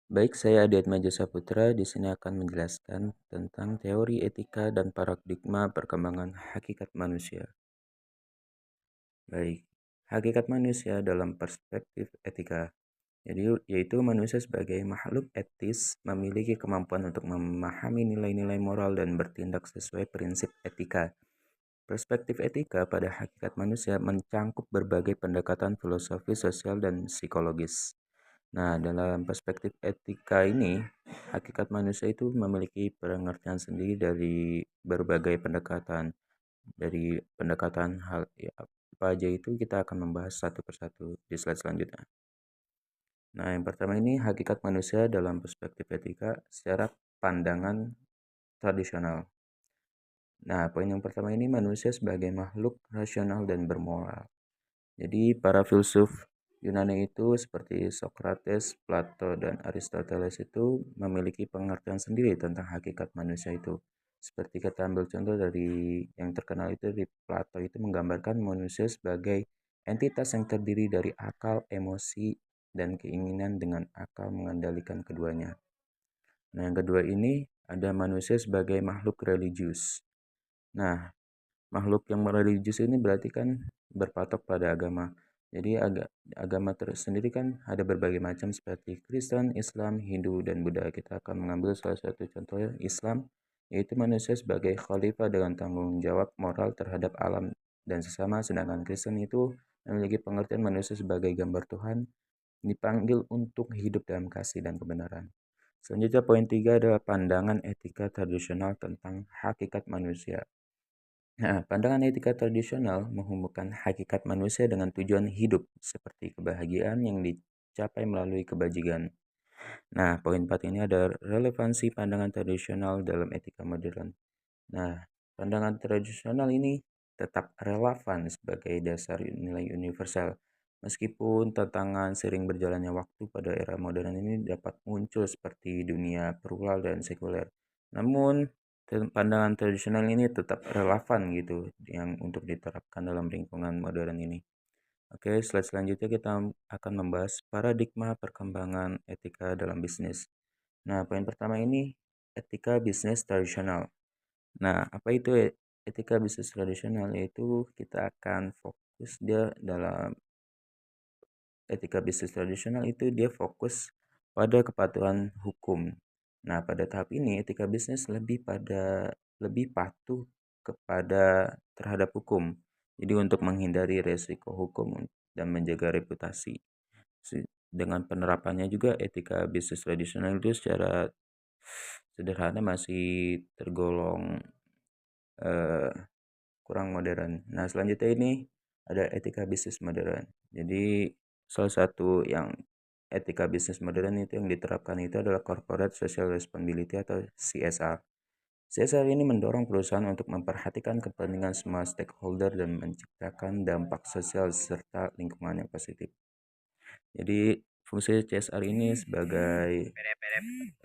Baik, saya Adi Atmaja Saputra di sini akan menjelaskan tentang teori etika dan paradigma perkembangan hakikat manusia. Baik, hakikat manusia dalam perspektif etika. Jadi, yaitu manusia sebagai makhluk etis memiliki kemampuan untuk memahami nilai-nilai moral dan bertindak sesuai prinsip etika. Perspektif etika pada hakikat manusia mencangkup berbagai pendekatan filosofi, sosial, dan psikologis. Nah, dalam perspektif etika ini, hakikat manusia itu memiliki pengertian sendiri dari berbagai pendekatan. Dari pendekatan hal ya, apa aja itu kita akan membahas satu persatu di slide selanjutnya. Nah, yang pertama ini hakikat manusia dalam perspektif etika secara pandangan tradisional. Nah, poin yang pertama ini manusia sebagai makhluk rasional dan bermoral. Jadi para filsuf Yunani itu seperti Socrates, Plato, dan Aristoteles itu memiliki pengertian sendiri tentang hakikat manusia itu. Seperti kita ambil contoh dari yang terkenal itu di Plato itu menggambarkan manusia sebagai entitas yang terdiri dari akal, emosi, dan keinginan dengan akal mengendalikan keduanya. Nah, yang kedua ini ada manusia sebagai makhluk religius. Nah, makhluk yang religius ini berarti kan berpatok pada agama. Jadi agama tersendiri kan ada berbagai macam seperti Kristen, Islam, Hindu, dan Buddha. Kita akan mengambil salah satu contohnya Islam, yaitu manusia sebagai khalifah dengan tanggung jawab moral terhadap alam dan sesama, sedangkan Kristen itu memiliki pengertian manusia sebagai gambar Tuhan, dipanggil untuk hidup dalam kasih dan kebenaran. Selanjutnya poin 3 adalah pandangan etika tradisional tentang hakikat manusia. Nah, pandangan etika tradisional menghubungkan hakikat manusia dengan tujuan hidup, seperti kebahagiaan yang dicapai melalui kebajikan. Nah, poin 4 ini ada relevansi pandangan tradisional dalam etika modern. Nah, pandangan tradisional ini tetap relevan sebagai dasar nilai universal. Meskipun tantangan sering berjalannya waktu pada era modern ini dapat muncul seperti dunia plural dan sekuler. Namun, pandangan tradisional ini tetap relevan gitu yang untuk diterapkan dalam lingkungan modern ini. Oke, slide selanjutnya kita akan membahas paradigma perkembangan etika dalam bisnis. Nah, poin pertama ini etika bisnis tradisional. Nah, apa itu etika bisnis tradisional? Yaitu kita akan fokus dia dalam etika bisnis tradisional itu dia fokus pada kepatuhan hukum. Nah, pada tahap ini etika bisnis lebih patuh kepada terhadap hukum. Jadi untuk menghindari resiko hukum dan menjaga reputasi. Dengan penerapannya juga etika bisnis tradisional itu secara sederhana masih tergolong eh, kurang modern. Nah, selanjutnya ini ada etika bisnis modern. Jadi, salah satu yang etika bisnis modern itu yang diterapkan itu adalah Corporate Social Responsibility atau CSR. CSR ini mendorong perusahaan untuk memperhatikan kepentingan semua stakeholder dan menciptakan dampak sosial serta lingkungan yang positif. Jadi, fungsi CSR ini sebagai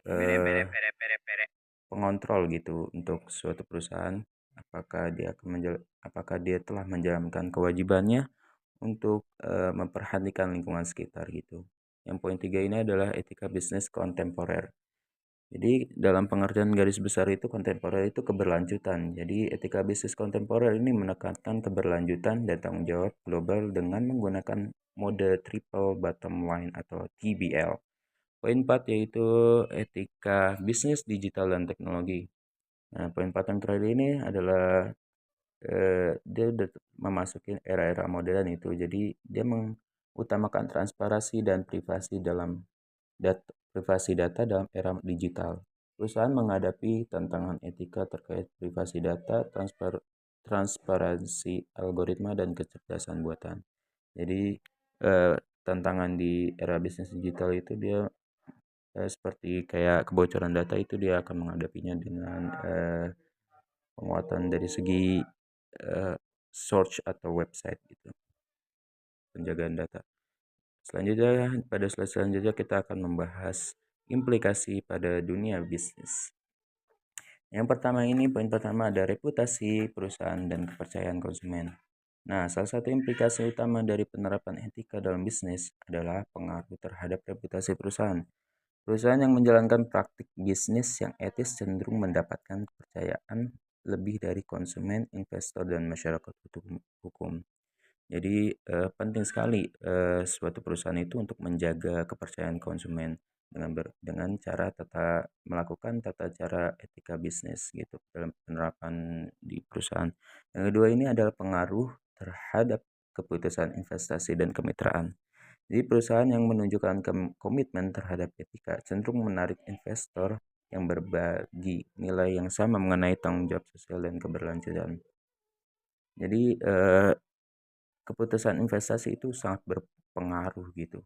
eh, pengontrol gitu untuk suatu perusahaan apakah dia telah menjalankan kewajibannya untuk memperhatikan lingkungan sekitar gitu. Yang poin 3 ini adalah etika bisnis kontemporer. Jadi dalam pengertian garis besar itu kontemporer itu keberlanjutan. Jadi etika bisnis kontemporer ini menekankan keberlanjutan dan tanggung jawab global dengan menggunakan mode triple bottom line atau TBL. Poin 4 yaitu etika bisnis digital dan teknologi. Nah, poin 4 yang terakhir ini adalah dia udah memasuki era-era modern itu. Jadi dia mengutamakan transparansi dan privasi data dalam era digital. Perusahaan menghadapi tantangan etika terkait privasi data, transparansi algoritma dan kecerdasan buatan. Jadi tantangan di era bisnis digital itu dia seperti kayak kebocoran data itu dia akan menghadapinya dengan penguatan dari segi search atau website gitu, penjagaan data. Selanjutnya, pada slide selanjutnya kita akan membahas implikasi pada dunia bisnis. Yang pertama ini, poin pertama ada reputasi perusahaan dan kepercayaan konsumen. Nah, salah satu implikasi utama dari penerapan etika dalam bisnis adalah pengaruh terhadap reputasi perusahaan. Perusahaan yang menjalankan praktik bisnis yang etis cenderung mendapatkan kepercayaan lebih dari konsumen, investor, dan masyarakat hukum. Jadi penting sekali suatu perusahaan itu untuk menjaga kepercayaan konsumen dengan cara melakukan tata cara etika bisnis gitu dalam penerapan di perusahaan. Yang kedua ini adalah pengaruh terhadap keputusan investasi dan kemitraan. Jadi perusahaan yang menunjukkan komitmen terhadap etika cenderung menarik investor yang berbagi nilai yang sama mengenai tanggung jawab sosial dan keberlanjutan. Jadi keputusan investasi itu sangat berpengaruh gitu,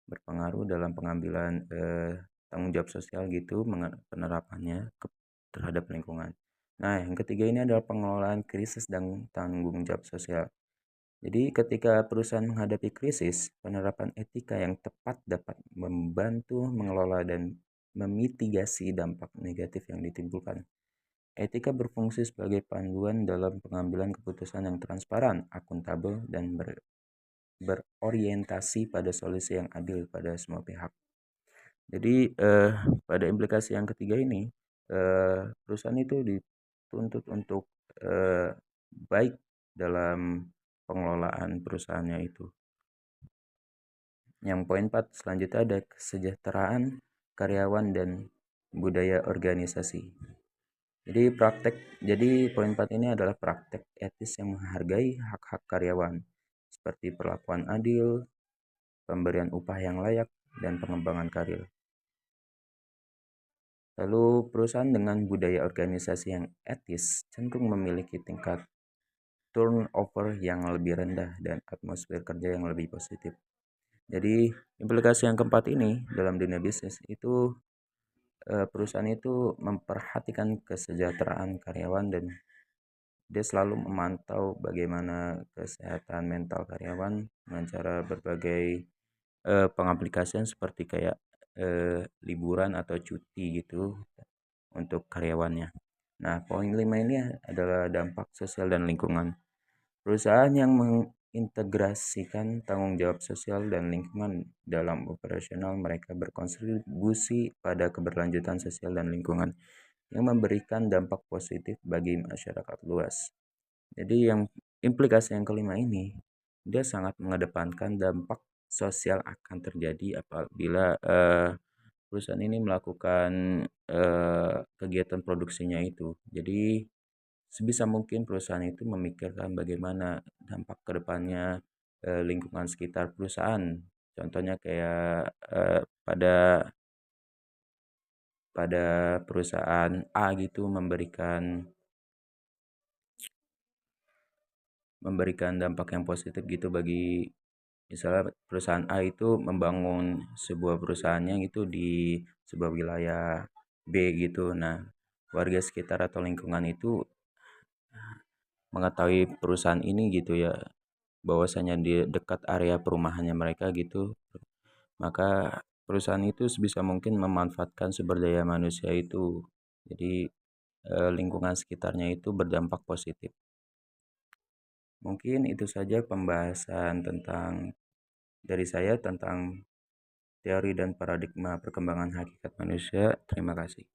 berpengaruh dalam pengambilan tanggung jawab sosial gitu, penerapannya terhadap lingkungan. Nah, yang ketiga ini adalah pengelolaan krisis dan tanggung jawab sosial. Jadi ketika perusahaan menghadapi krisis, penerapan etika yang tepat dapat membantu mengelola dan memitigasi dampak negatif yang ditimbulkan. Etika berfungsi sebagai panduan dalam pengambilan keputusan yang transparan, akuntabel, dan berorientasi pada solusi yang adil pada semua pihak. Jadi pada implikasi yang ketiga ini, perusahaan itu dituntut untuk baik dalam pengelolaan perusahaannya itu. Yang poin 4 selanjutnya ada kesejahteraan karyawan dan budaya organisasi. Jadi poin 4 ini adalah praktek etis yang menghargai hak-hak karyawan seperti perlakuan adil, pemberian upah yang layak, dan pengembangan karir. Lalu perusahaan dengan budaya organisasi yang etis cenderung memiliki tingkat turnover yang lebih rendah dan atmosfer kerja yang lebih positif. Jadi implikasi yang keempat ini dalam dunia bisnis itu perusahaan itu memperhatikan kesejahteraan karyawan dan dia selalu memantau bagaimana kesehatan mental karyawan dengan cara berbagai pengaplikasian seperti kayak liburan atau cuti gitu untuk karyawannya. Nah, poin 5 ini adalah dampak sosial dan lingkungan. Perusahaan yang mengintegrasikan tanggung jawab sosial dan lingkungan dalam operasional mereka berkontribusi pada keberlanjutan sosial dan lingkungan yang memberikan dampak positif bagi masyarakat luas. Jadi yang implikasi yang kelima ini dia sangat mengedepankan dampak sosial akan terjadi apabila perusahaan ini melakukan kegiatan produksinya itu. Jadi sebisa mungkin perusahaan itu memikirkan bagaimana dampak ke depannya lingkungan sekitar perusahaan. Contohnya kayak pada pada perusahaan A gitu memberikan dampak yang positif gitu bagi misalnya perusahaan A itu membangun sebuah perusahaannya gitu di sebuah wilayah B gitu. Nah, warga sekitar atau lingkungan itu mengetahui perusahaan ini gitu ya, bahwasanya di dekat area perumahannya mereka gitu, maka perusahaan itu sebisa mungkin memanfaatkan sumber daya manusia itu. Jadi lingkungan sekitarnya itu berdampak positif. Mungkin itu saja pembahasan dari saya tentang teori dan paradigma perkembangan hakikat manusia. Terima kasih.